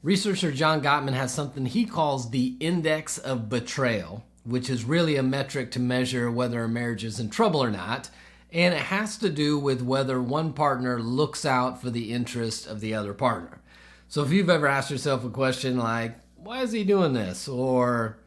Researcher John Gottman has something he calls the index of betrayal, which is really a metric to measure whether a marriage is in trouble or not. And it has to do with whether one partner looks out for the interest of the other partner. So if you've ever asked yourself a question like, why is he doing this? Or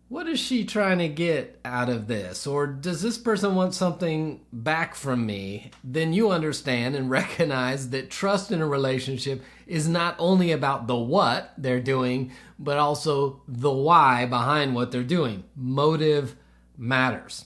what is she trying to get out of this? Or does this person want something back from me? Then you understand and recognize that trust in a relationship is not only about the what they're doing, but also the why behind what they're doing. Motive matters.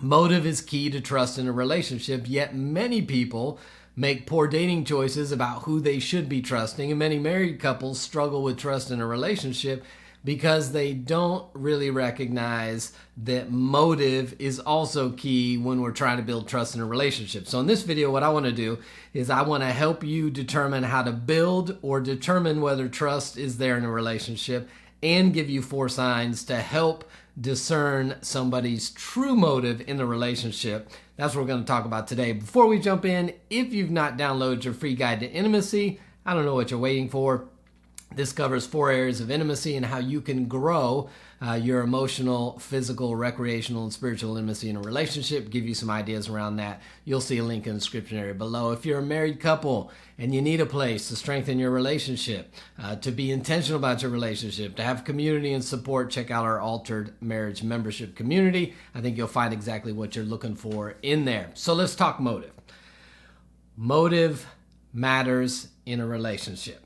Motive is key to trust in a relationship, yet many people make poor dating choices about who they should be trusting, and many married couples struggle with trust in a relationship because they don't really recognize that motive is also key when we're trying to build trust in a relationship. So in this video, what I want to do is I want to help you determine how to build or determine whether trust is there in a relationship and give you 4 signs to help discern somebody's true motive in the relationship. That's what we're going to talk about today. Before we jump in, if you've not downloaded your free guide to intimacy, I don't know what you're waiting for. This covers 4 areas of intimacy and how you can grow your emotional, physical, recreational, and spiritual intimacy in a relationship. Give you some ideas around that. You'll see a link in the description area below. If you're a married couple and you need a place to strengthen your relationship, to be intentional about your relationship, to have community and support, check out our Altered Marriage membership community. I think you'll find exactly what you're looking for in there. So let's talk motive. Motive matters in a relationship.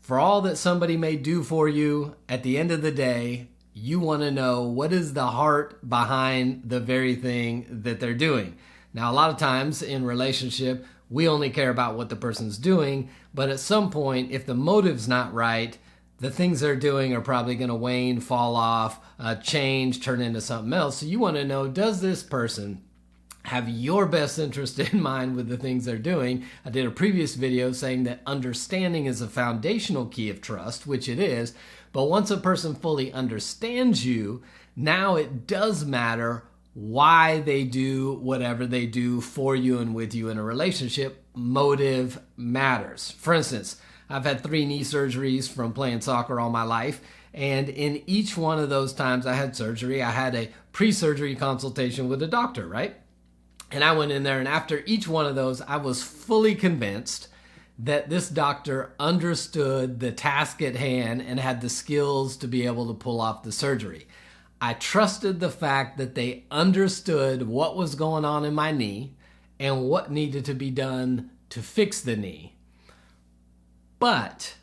For all that somebody may do for you, at the end of the day, you want to know what is the heart behind the very thing that they're doing. Now, a lot of times in relationship, we only care about what the person's doing, but at some point, if the motive's not right, the things they're doing are probably going to wane, fall off, change, turn into something else. So you want to know, does this person have your best interest in mind with the things they're doing? I did a previous video saying that understanding is a foundational key of trust, which it is. But once a person fully understands you, now it does matter why they do whatever they do for you and with you in a relationship. Motive matters. For instance, I've had 3 knee surgeries from playing soccer all my life. And in each one of those times I had surgery, I had a pre-surgery consultation with a doctor, right? And I went in there, and after each one of those, I was fully convinced that this doctor understood the task at hand and had the skills to be able to pull off the surgery. I trusted the fact that they understood what was going on in my knee and what needed to be done to fix the knee. But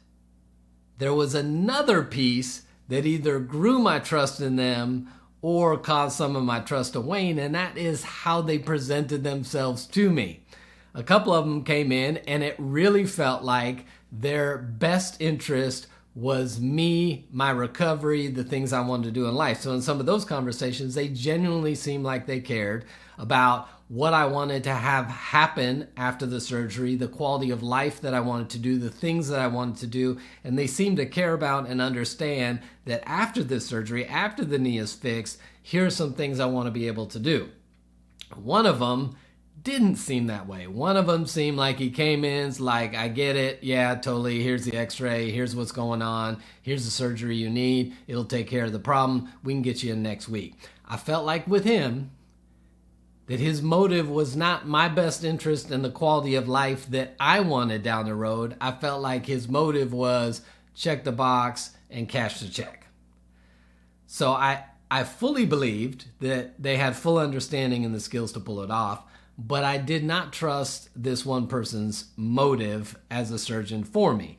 there was another piece that either grew my trust in them or caused some of my trust to wane, and that is how they presented themselves to me. A couple of them came in, and it really felt like their best interest was me, my recovery, the things I wanted to do in life. So in some of those conversations, they genuinely seemed like they cared about what I wanted to have happen after the surgery, the quality of life that I wanted to do, the things that I wanted to do. And they seemed to care about and understand that after this surgery, after the knee is fixed, here are some things I want to be able to do. One of them didn't seem that way. One of them seemed like he came in, like, I get it. Yeah, totally. Here's the x-ray. Here's what's going on. Here's the surgery you need. It'll take care of the problem. We can get you in next week. I felt like with him, that his motive was not my best interest in the quality of life that I wanted down the road. I felt like his motive was check the box and cash the check. So I fully believed that they had full understanding and the skills to pull it off, but I did not trust this one person's motive as a surgeon for me.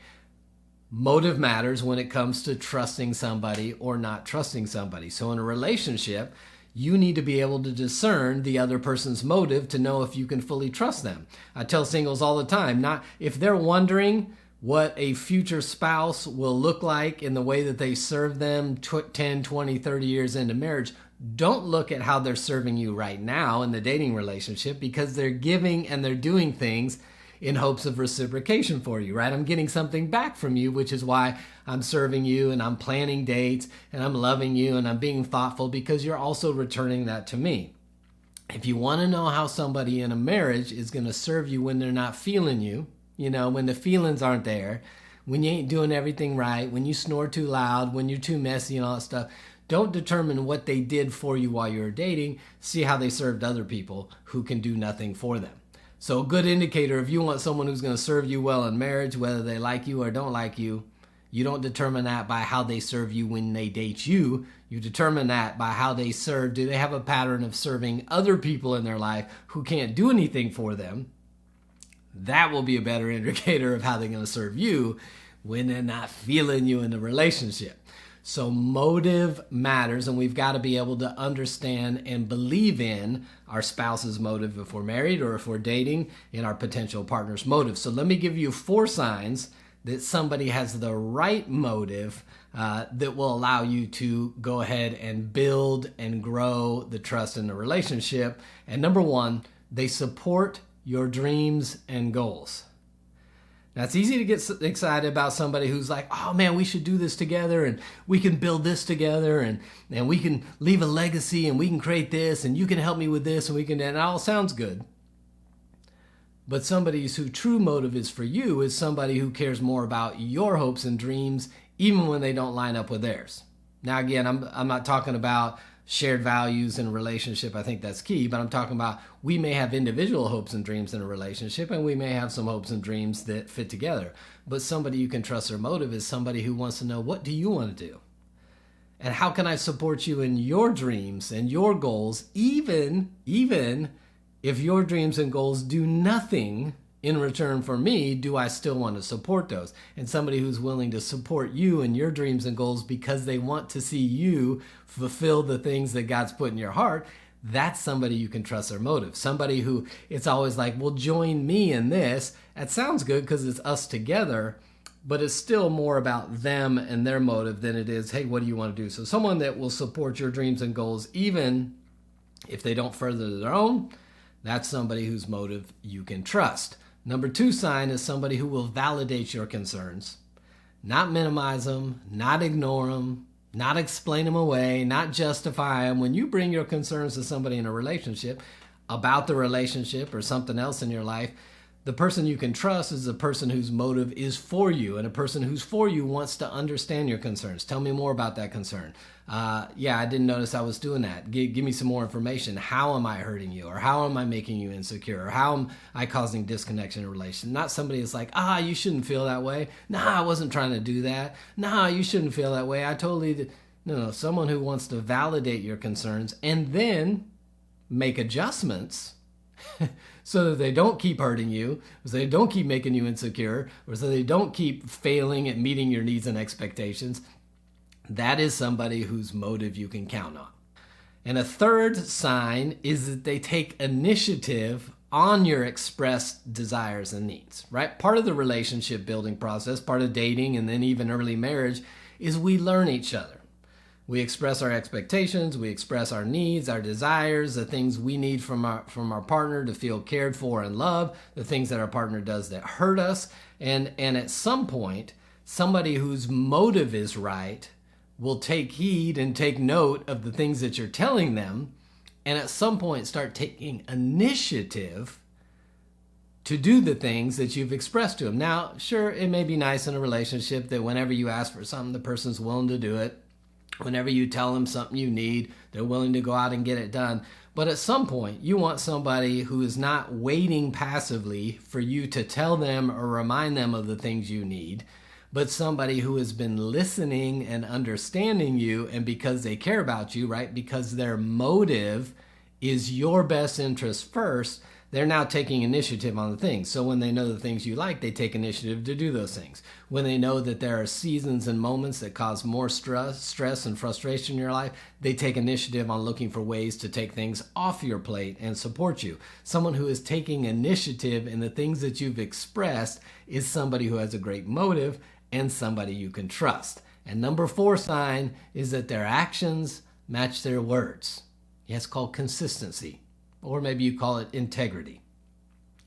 Motive matters when it comes to trusting somebody or not trusting somebody. So in a relationship, you need to be able to discern the other person's motive to know if you can fully trust them. I tell singles all the time, not if they're wondering what a future spouse will look like in the way that they serve them 10, 20, 30 years into marriage, don't look at how they're serving you right now in the dating relationship, because they're giving and they're doing things in hopes of reciprocation for you, right? I'm getting something back from you, which is why I'm serving you and I'm planning dates and I'm loving you and I'm being thoughtful, because you're also returning that to me. If you want to know how somebody in a marriage is going to serve you when they're not feeling you, when the feelings aren't there, when you ain't doing everything right, when you snore too loud, when you're too messy and all that stuff. Don't determine what they did for you while you were dating. See how they served other people who can do nothing for them. So a good indicator, if you want someone who's going to serve you well in marriage, whether they like you or don't like you, you don't determine that by how they serve you when they date you. You determine that by how they serve. Do they have a pattern of serving other people in their life who can't do anything for them? That will be a better indicator of how they're going to serve you when they're not feeling you in the relationship. So motive matters, and we've got to be able to understand and believe in our spouse's motive if we're married or if we're dating, in our potential partner's motive. So let me give you 4 signs that somebody has the right motive that will allow you to go ahead and build and grow the trust in the relationship. And number 1, they support your dreams and goals. Now, it's easy to get excited about somebody who's like, oh man, we should do this together, and we can build this together, and we can leave a legacy, and we can create this, and you can help me with this, and and it all sounds good. But somebody whose true motive is for you is somebody who cares more about your hopes and dreams, even when they don't line up with theirs. Now, again, I'm not talking about shared values in a relationship. I think that's key, but I'm talking about we may have individual hopes and dreams in a relationship, and we may have some hopes and dreams that fit together. But somebody you can trust their motive is somebody who wants to know, what do you want to do? And how can I support you in your dreams and your goals, even if your dreams and goals do nothing in return for me? Do I still want to support those? And somebody who's willing to support you and your dreams and goals because they want to see you fulfill the things that God's put in your heart, that's somebody you can trust their motive. Somebody who it's always like, well, join me in this. That sounds good because it's us together, but it's still more about them and their motive than it is, hey, what do you want to do? So someone that will support your dreams and goals, even if they don't further their own, that's somebody whose motive you can trust. Number 2 sign is somebody who will validate your concerns, not minimize them, not ignore them, not explain them away, not justify them. When you bring your concerns to somebody in a relationship about the relationship or something else in your life, the person you can trust is the person whose motive is for you, and a person who's for you wants to understand your concerns. Tell me more about that concern. Yeah, I didn't notice I was doing that. Give me some more information. How am I hurting you? Or how am I making you insecure? Or how am I causing disconnection in a relation? Not somebody that's like, you shouldn't feel that way. Nah, I wasn't trying to do that. Nah, you shouldn't feel that way. I totally did. No, someone who wants to validate your concerns and then make adjustments so that they don't keep hurting you, so they don't keep making you insecure, or so they don't keep failing at meeting your needs and expectations. That is somebody whose motive you can count on. And a 3rd sign is that they take initiative on your expressed desires and needs, right? Part of the relationship building process, part of dating and then even early marriage, is we learn each other. We express our expectations, we express our needs, our desires, the things we need from our partner to feel cared for and loved, the things that our partner does that hurt us. And at some point, somebody whose motive is right will take heed and take note of the things that you're telling them, and at some point start taking initiative to do the things that you've expressed to them. Now, sure, it may be nice in a relationship that whenever you ask for something, the person's willing to do it. Whenever you tell them something you need, they're willing to go out and get it done. But at some point, you want somebody who is not waiting passively for you to tell them or remind them of the things you need, but somebody who has been listening and understanding you, and because they care about you, right? Because their motive is your best interest first, they're now taking initiative on the things. So when they know the things you like, they take initiative to do those things. When they know that there are seasons and moments that cause more stress and frustration in your life, they take initiative on looking for ways to take things off your plate and support you. Someone who is taking initiative in the things that you've expressed is somebody who has a great motive and somebody you can trust. And number 4 sign is that their actions match their words. Yeah, it's called consistency. Or maybe you call it integrity.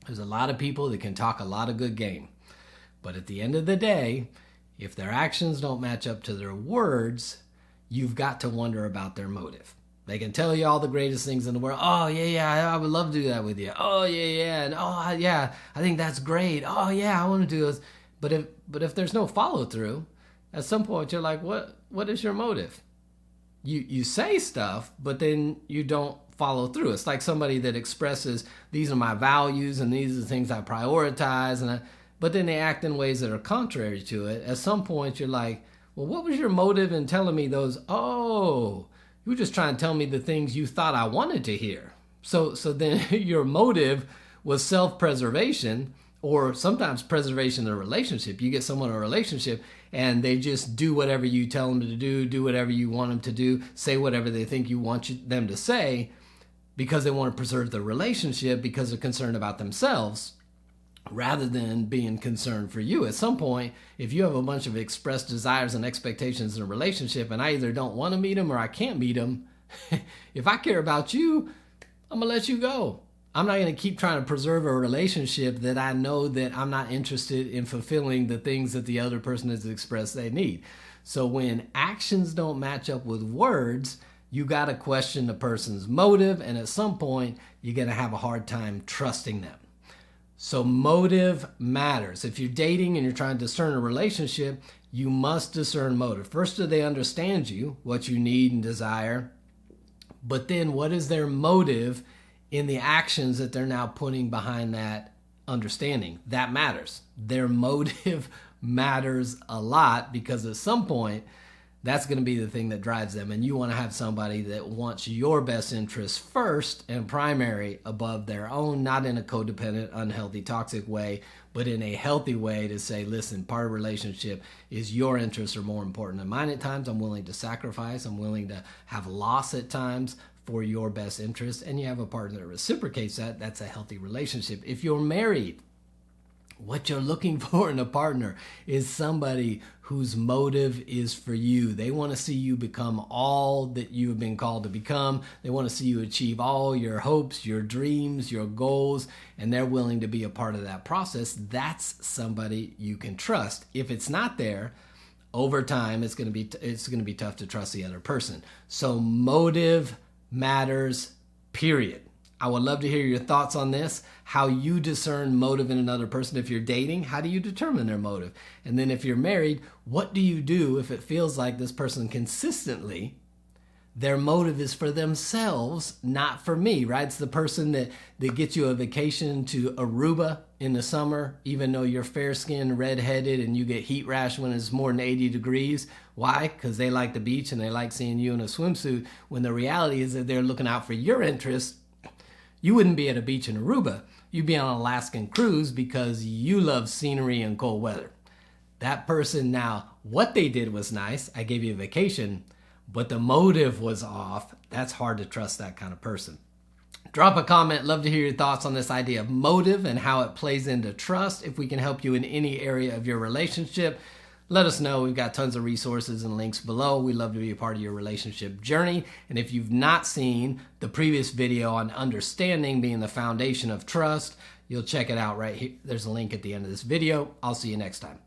There's a lot of people that can talk a lot of good game. But at the end of the day, if their actions don't match up to their words, you've got to wonder about their motive. They can tell you all the greatest things in the world. Oh, yeah, I would love to do that with you. Oh, yeah, and oh, yeah, I think that's great. Oh, yeah, I want to do this. But if there's no follow through, at some point you're like, what is your motive? You say stuff, but then you don't follow through. It's like somebody that expresses, these are my values and these are the things I prioritize, but then they act in ways that are contrary to it. At some point you're like, well, what was your motive in telling me those? Oh, you were just trying to tell me the things you thought I wanted to hear. So then your motive was self-preservation, or sometimes preservation of a relationship. You get someone in a relationship and they just do whatever you tell them to do whatever you want them to do, say whatever they think you want them to say, because they want to preserve the relationship, because they're concerned about themselves rather than being concerned for you. At some point, if you have a bunch of expressed desires and expectations in a relationship, and I either don't want to meet them or I can't meet them, if I care about you, I'm going to let you go. I'm not going to keep trying to preserve a relationship that I know that I'm not interested in fulfilling the things that the other person has expressed they need. So when actions don't match up with words, you got to question the person's motive, and at some point, you're going to have a hard time trusting them. So motive matters. If you're dating and you're trying to discern a relationship, you must discern motive. First, do they understand you, what you need and desire? But then what is their motive in the actions that they're now putting behind that understanding? That matters. Their motive matters a lot, because at some point, that's going to be the thing that drives them. And you want to have somebody that wants your best interest first and primary above their own, not in a codependent, unhealthy, toxic way, but in a healthy way to say, listen, part of a relationship is your interests are more important than mine at times. I'm willing to sacrifice. I'm willing to have loss at times for your best interest. And you have a partner that reciprocates that. That's a healthy relationship. If you're married, what you're looking for in a partner is somebody whose motive is for you. They want to see you become all that you have been called to become. They want to see you achieve all your hopes, your dreams, your goals, and they're willing to be a part of that process. That's somebody you can trust. If it's not there, over time, it's going to be tough to trust the other person. So motive matters, period. I would love to hear your thoughts on this, how you discern motive in another person. If you're dating, how do you determine their motive? And then if you're married, what do you do if it feels like this person consistently, their motive is for themselves, not for me, right? It's the person that gets you a vacation to Aruba in the summer, even though you're fair-skinned, red-headed, and you get heat rash when it's more than 80 degrees. Why? Because they like the beach and they like seeing you in a swimsuit, when the reality is that they're looking out for your interests. You wouldn't be at a beach in Aruba. You'd be on an Alaskan cruise because you love scenery and cold weather. That person now, what they did was nice. I gave you a vacation, but the motive was off. That's hard to trust that kind of person. Drop a comment. Love to hear your thoughts on this idea of motive and how it plays into trust. If we can help you in any area of your relationship, let us know. We've got tons of resources and links below. We'd love to be a part of your relationship journey. And if you've not seen the previous video on understanding being the foundation of trust, you'll check it out right here. There's a link at the end of this video. I'll see you next time.